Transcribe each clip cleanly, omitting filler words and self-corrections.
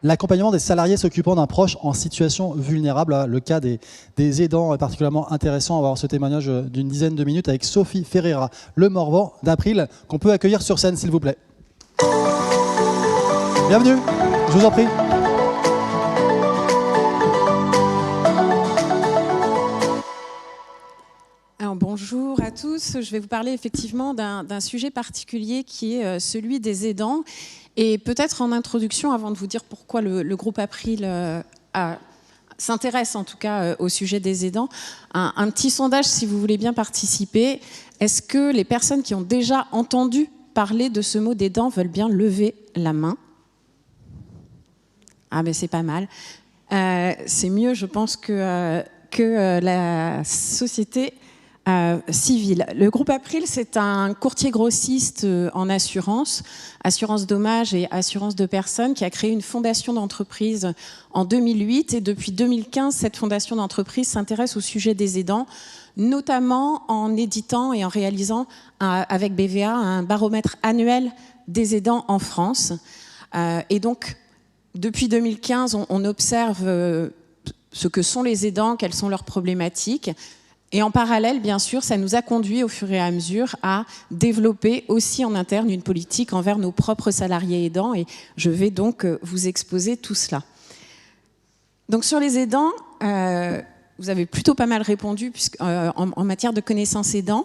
l'accompagnement des salariés s'occupant d'un proche en situation vulnérable. Le cas des aidants est particulièrement intéressant. On va avoir ce témoignage d'une dizaine de minutes avec Sophie Ferreira, le Morvan d'April, qu'on peut accueillir sur scène, s'il vous plaît. Bienvenue, je vous en prie. Alors, bonjour à tous, je vais vous parler effectivement d'un sujet particulier qui est celui des aidants. Et peut-être en introduction, avant de vous dire pourquoi le groupe April s'intéresse en tout cas au sujet des aidants, un petit sondage si vous voulez bien participer. Est-ce que les personnes qui ont déjà entendu parler de ce mot d'aidant veulent bien lever la main? Ah ben c'est pas mal. C'est mieux je pense que la société civile. Le groupe April, c'est un courtier grossiste en assurance dommages et assurance de personnes, qui a créé une fondation d'entreprise en 2008. Et depuis 2015, cette fondation d'entreprise s'intéresse au sujet des aidants, notamment en éditant et en réalisant avec BVA un baromètre annuel des aidants en France. Et donc, depuis 2015, on observe ce que sont les aidants, quelles sont leurs problématiques. Et en parallèle, bien sûr, ça nous a conduit au fur et à mesure à développer aussi en interne une politique envers nos propres salariés aidants. Et je vais donc vous exposer tout cela. Donc sur les aidants, vous avez plutôt pas mal répondu en matière de connaissances aidants.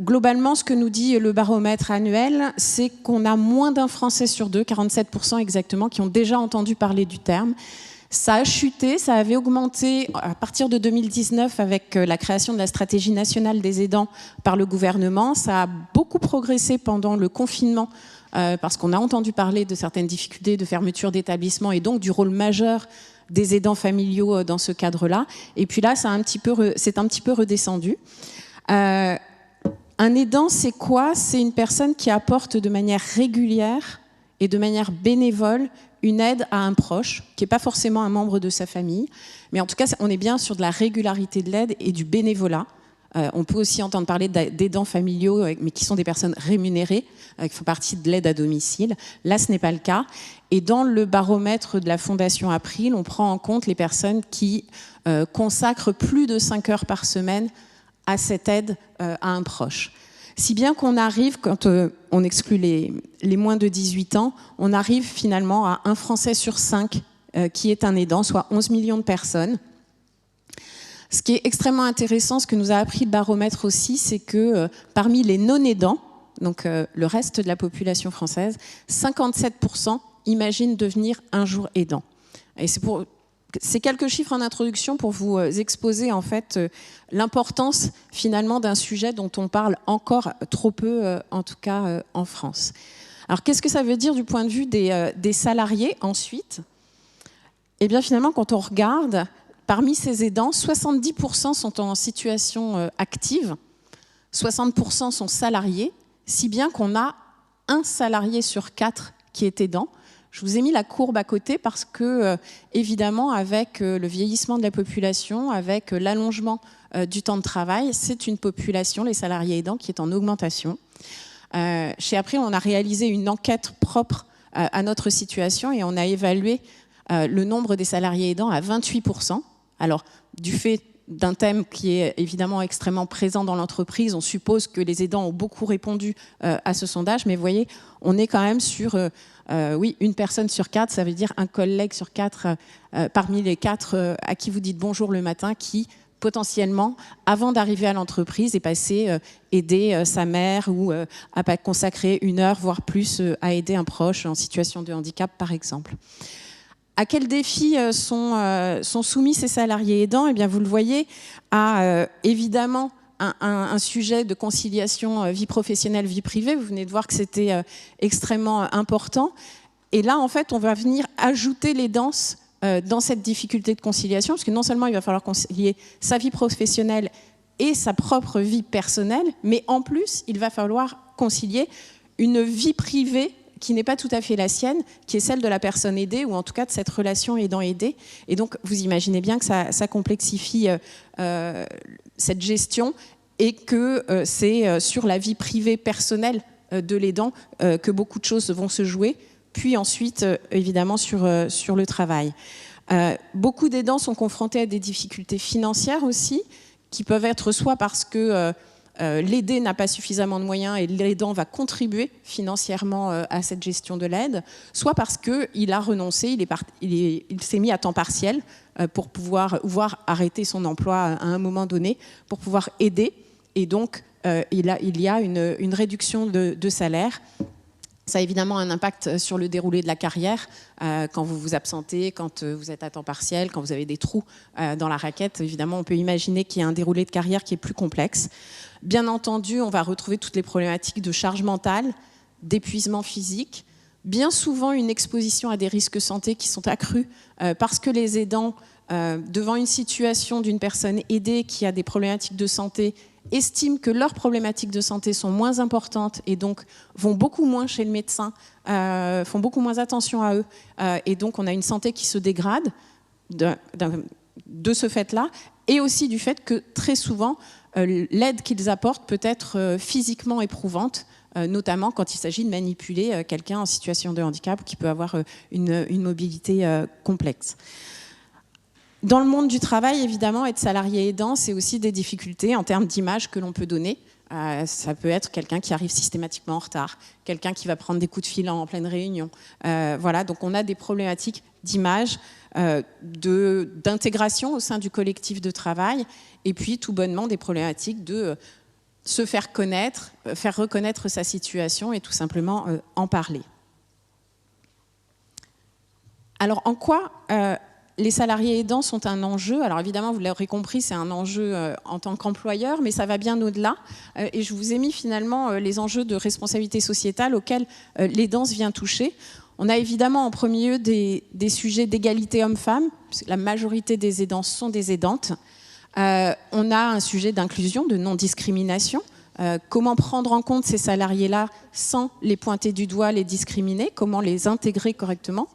Globalement, ce que nous dit le baromètre annuel, c'est qu'on a moins d'un Français sur deux, 47% exactement, qui ont déjà entendu parler du terme. Ça a chuté, ça avait augmenté à partir de 2019 avec la création de la stratégie nationale des aidants par le gouvernement. Ça a beaucoup progressé pendant le confinement parce qu'on a entendu parler de certaines difficultés de fermeture d'établissements et donc du rôle majeur des aidants familiaux dans ce cadre-là. Et puis là, c'est un petit peu redescendu. Un aidant, c'est quoi? C'est une personne qui apporte de manière régulière et de manière bénévole une aide à un proche, qui n'est pas forcément un membre de sa famille. Mais en tout cas, on est bien sur de la régularité de l'aide et du bénévolat. On peut aussi entendre parler d'aidants familiaux, mais qui sont des personnes rémunérées, qui font partie de l'aide à domicile. Là, ce n'est pas le cas. Et dans le baromètre de la Fondation April, on prend en compte les personnes qui consacrent plus de 5 heures par semaine à cette aide à un proche. Si bien qu'on arrive, quand on exclut les moins de 18 ans, on arrive finalement à un Français sur 5 qui est un aidant, soit 11 millions de personnes. Ce qui est extrêmement intéressant, ce que nous a appris le baromètre aussi, c'est que parmi les non-aidants, donc le reste de la population française, 57% imaginent devenir un jour aidant. Et c'est quelques chiffres en introduction pour vous exposer en fait l'importance finalement d'un sujet dont on parle encore trop peu, en tout cas en France. Alors qu'est-ce que ça veut dire du point de vue des salariés ensuite? Eh bien finalement, quand on regarde, parmi ces aidants, 70% sont en situation active, 60% sont salariés, si bien qu'on a un salarié sur 4 qui est aidant. Je vous ai mis la courbe à côté parce que, évidemment, avec le vieillissement de la population, avec l'allongement du temps de travail, c'est une population, les salariés aidants, qui est en augmentation. Chez April, on a réalisé une enquête propre à notre situation et on a évalué le nombre des salariés aidants à 28%. Alors, du fait d'un thème qui est évidemment extrêmement présent dans l'entreprise, on suppose que les aidants ont beaucoup répondu à ce sondage, mais vous voyez, on est quand même sur... oui, une personne sur 4, ça veut dire un collègue sur 4 parmi les 4 à qui vous dites bonjour le matin, qui potentiellement, avant d'arriver à l'entreprise, est passé aider sa mère ou à consacrer 1 heure, voire plus, à aider un proche en situation de handicap, par exemple. À quels défis sont soumis ces salariés aidants? Eh bien, vous le voyez, à évidemment un sujet de conciliation vie professionnelle, vie privée. Vous venez de voir que c'était extrêmement important. Et là, en fait, on va venir ajouter l'aidance dans cette difficulté de conciliation, parce que non seulement il va falloir concilier sa vie professionnelle et sa propre vie personnelle, mais en plus, il va falloir concilier une vie privée qui n'est pas tout à fait la sienne, qui est celle de la personne aidée, ou en tout cas de cette relation aidant-aidé. Et donc, vous imaginez bien que ça complexifie cette gestion et que c'est sur la vie privée personnelle de l'aidant que beaucoup de choses vont se jouer, puis ensuite, évidemment, sur le travail. Beaucoup d'aidants sont confrontés à des difficultés financières aussi, qui peuvent être soit parce que l'aidé n'a pas suffisamment de moyens et l'aidant va contribuer financièrement à cette gestion de l'aide, soit parce qu'il a renoncé, il s'est mis à temps partiel pour pouvoir arrêter son emploi à un moment donné, pour pouvoir aider. Et donc, il y a une réduction de salaire. Ça a évidemment un impact sur le déroulé de la carrière, quand vous vous absentez, quand vous êtes à temps partiel, quand vous avez des trous dans la raquette. Évidemment, on peut imaginer qu'il y a un déroulé de carrière qui est plus complexe. Bien entendu, on va retrouver toutes les problématiques de charge mentale, d'épuisement physique, bien souvent une exposition à des risques santé qui sont accrus parce que les aidants, devant une situation d'une personne aidée qui a des problématiques de santé, estiment que leurs problématiques de santé sont moins importantes et donc vont beaucoup moins chez le médecin, font beaucoup moins attention à eux. Et donc on a une santé qui se dégrade de ce fait-là, et aussi du fait que très souvent, l'aide qu'ils apportent peut être physiquement éprouvante, notamment quand il s'agit de manipuler quelqu'un en situation de handicap qui peut avoir une mobilité complexe. Dans le monde du travail, évidemment, être salarié aidant, c'est aussi des difficultés en termes d'image que l'on peut donner. Ça peut être quelqu'un qui arrive systématiquement en retard, quelqu'un qui va prendre des coups de fil en pleine réunion. Voilà, donc on a des problématiques d'image, d'intégration au sein du collectif de travail, et puis tout bonnement des problématiques de se faire connaître, faire reconnaître sa situation et tout simplement en parler. Alors en quoi les salariés aidants sont un enjeu? Alors évidemment, vous l'aurez compris, c'est un enjeu en tant qu'employeur, mais ça va bien au-delà. Et je vous ai mis finalement les enjeux de responsabilité sociétale auxquels l'aidance vient toucher. On a évidemment en premier lieu des sujets d'égalité homme-femme, parce que la majorité des aidants sont des aidantes. On a un sujet d'inclusion, de non-discrimination. Comment prendre en compte ces salariés-là sans les pointer du doigt, les discriminer? Comment les intégrer correctement?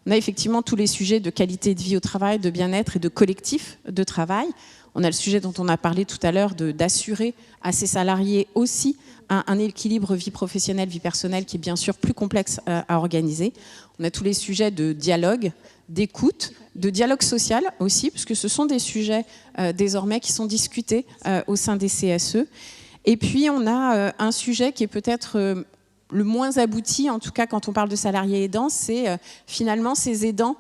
On a effectivement tous les sujets de qualité de vie au travail, de bien-être et de collectif de travail. On a le sujet dont on a parlé tout à l'heure d'assurer à ces salariés aussi un équilibre vie professionnelle, vie personnelle qui est bien sûr plus complexe à organiser. On a tous les sujets de dialogue, d'écoute, de dialogue social aussi, puisque ce sont des sujets désormais qui sont discutés au sein des CSE. Et puis on a un sujet qui est peut-être le moins abouti, en tout cas quand on parle de salariés aidants, c'est finalement ces aidants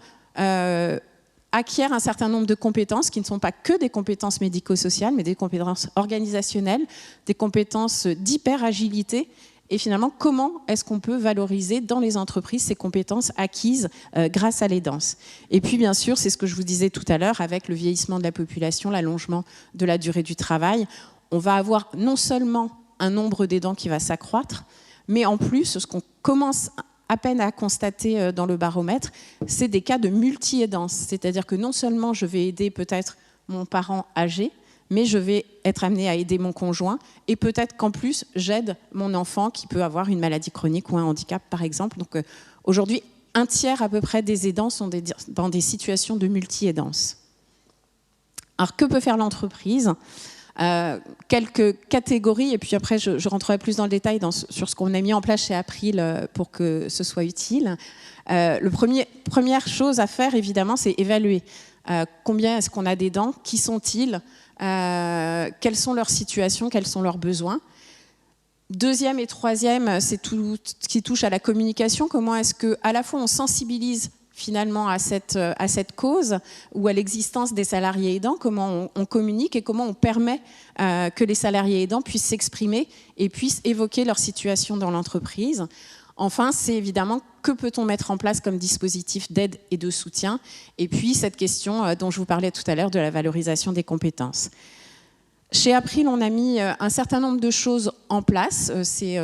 acquièrent un certain nombre de compétences qui ne sont pas que des compétences médico-sociales, mais des compétences organisationnelles, des compétences d'hyper-agilité. Et finalement, comment est-ce qu'on peut valoriser dans les entreprises ces compétences acquises grâce à l'aidance? Et puis, bien sûr, c'est ce que je vous disais tout à l'heure, avec le vieillissement de la population, l'allongement de la durée du travail, on va avoir non seulement un nombre d'aidants qui va s'accroître, mais en plus, ce qu'on commence à peine à constater dans le baromètre, c'est des cas de multi-aidance. C'est-à-dire que non seulement je vais aider peut-être mon parent âgé, mais je vais être amené à aider mon conjoint, et peut-être qu'en plus, j'aide mon enfant qui peut avoir une maladie chronique ou un handicap, par exemple. Donc aujourd'hui, un tiers à peu près des aidants sont dans des situations de multi-aidance. Alors que peut faire l'entreprise ? Quelques catégories, et puis après je rentrerai plus dans le détail sur ce qu'on a mis en place chez April pour que ce soit utile. Première chose à faire, évidemment, c'est évaluer combien est-ce qu'on a d'aidants, qui sont-ils, quelles sont leurs situations, quels sont leurs besoins. Deuxième et troisième, c'est tout ce qui touche à la communication. Comment est-ce qu'à la fois on sensibilise finalement à cette cause ou à l'existence des salariés aidants, comment on communique et comment on permet que les salariés aidants puissent s'exprimer et puissent évoquer leur situation dans l'entreprise. Enfin, c'est évidemment que peut-on mettre en place comme dispositif d'aide et de soutien, et puis cette question dont je vous parlais tout à l'heure de la valorisation des compétences. Chez April, on a mis un certain nombre de choses en place. C'est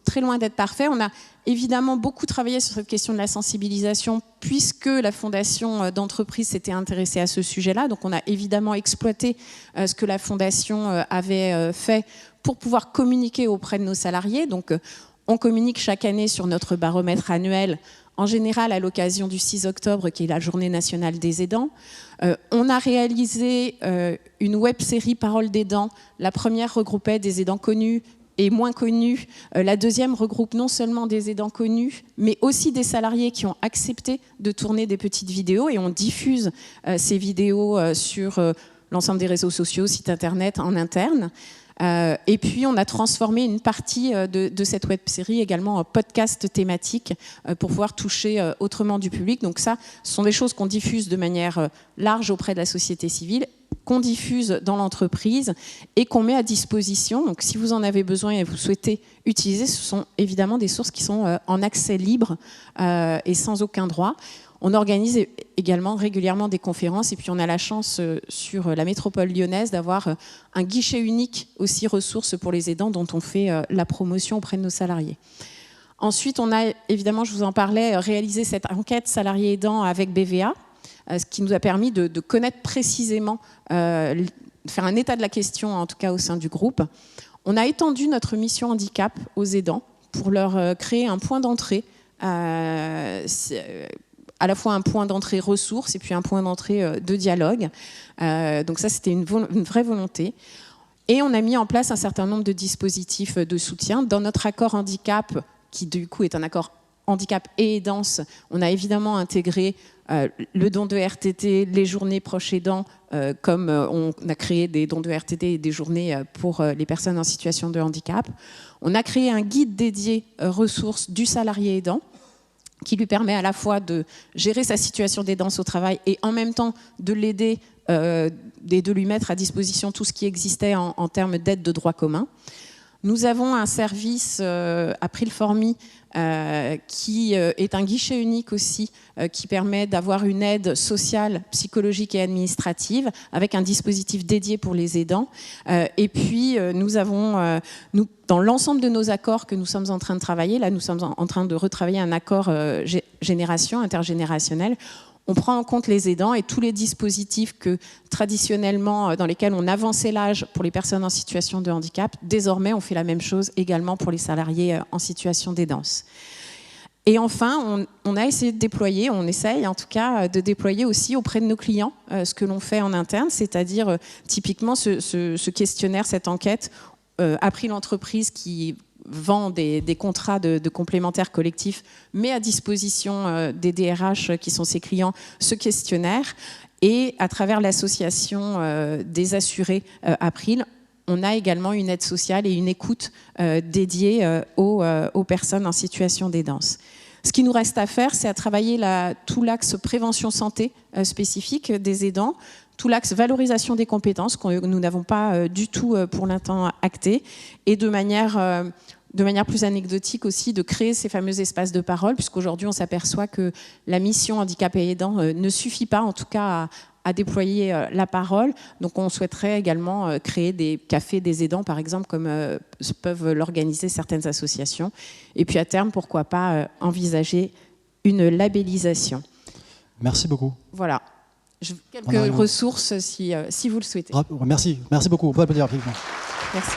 très loin d'être parfait. On a évidemment beaucoup travaillé sur cette question de la sensibilisation puisque la fondation d'entreprise s'était intéressée à ce sujet-là. Donc on a évidemment exploité ce que la fondation avait fait pour pouvoir communiquer auprès de nos salariés. Donc on communique chaque année sur notre baromètre annuel, en général à l'occasion du 6 octobre, qui est la journée nationale des aidants. On a réalisé une web-série Paroles d'aidants. La première regroupait des aidants connus est moins connue. La deuxième regroupe non seulement des aidants connus, mais aussi des salariés qui ont accepté de tourner des petites vidéos, et on diffuse ces vidéos sur l'ensemble des réseaux sociaux, sites internet, en interne. Et puis on a transformé une partie de cette web-série également en podcast thématique pour pouvoir toucher autrement du public. Donc ça, ce sont des choses qu'on diffuse de manière large auprès de la société civile, qu'on diffuse dans l'entreprise et qu'on met à disposition. Donc si vous en avez besoin et vous souhaitez utiliser, ce sont évidemment des sources qui sont en accès libre et sans aucun droit. On organise également régulièrement des conférences, et puis on a la chance sur la métropole lyonnaise d'avoir un guichet unique aussi ressources pour les aidants dont on fait la promotion auprès de nos salariés. Ensuite, on a évidemment, je vous en parlais, réalisé cette enquête salariés aidants avec BVA, ce qui nous a permis de connaître précisément, faire un état de la question en tout cas au sein du groupe. On a étendu notre mission handicap aux aidants pour leur créer un point d'entrée, à la fois un point d'entrée ressources et puis un point d'entrée de dialogue. Donc ça, c'était une vraie volonté. Et on a mis en place un certain nombre de dispositifs de soutien. Dans notre accord handicap, qui du coup est un accord handicap et aidance, on a évidemment intégré le don de RTT, les journées proches aidants, comme on a créé des dons de RTT et des journées pour les personnes en situation de handicap. On a créé un guide dédié ressources du salarié aidant, qui lui permet à la fois de gérer sa situation d'aidance au travail et en même temps de l'aider et de lui mettre à disposition tout ce qui existait en termes d'aide de droit commun. Nous avons un service April For Me qui est un guichet unique aussi, qui permet d'avoir une aide sociale, psychologique et administrative avec un dispositif dédié pour les aidants. Et puis nous avons, dans l'ensemble de nos accords que nous sommes en train de travailler, là nous sommes en train de retravailler un accord génération, intergénérationnel. On prend en compte les aidants et tous les dispositifs que traditionnellement dans lesquels on avançait l'âge pour les personnes en situation de handicap. Désormais, on fait la même chose également pour les salariés en situation d'aidance. Et enfin, on a essayé de déployer, on essaye en tout cas de déployer aussi auprès de nos clients ce que l'on fait en interne, c'est-à-dire typiquement ce questionnaire, cette enquête a pris l'entreprise qui vend des contrats de complémentaires collectifs, met à disposition des DRH qui sont ses clients ce questionnaire, et à travers l'association des assurés April, on a également une aide sociale et une écoute dédiée aux personnes en situation d'aidance. Ce qui nous reste à faire, c'est à travailler tout l'axe prévention santé spécifique des aidants, tout l'axe valorisation des compétences que nous n'avons pas du tout pour l'instant acté, et de manière plus anecdotique aussi, de créer ces fameux espaces de parole, puisqu'aujourd'hui on s'aperçoit que la mission handicap et aidant ne suffit pas en tout cas à déployer la parole. Donc on souhaiterait également créer des cafés des aidants, par exemple, comme peuvent l'organiser certaines associations. Et puis à terme, pourquoi pas envisager une labellisation. Merci beaucoup. Voilà. Quelques ressources si vous le souhaitez. Merci beaucoup. On peut applaudir. Merci.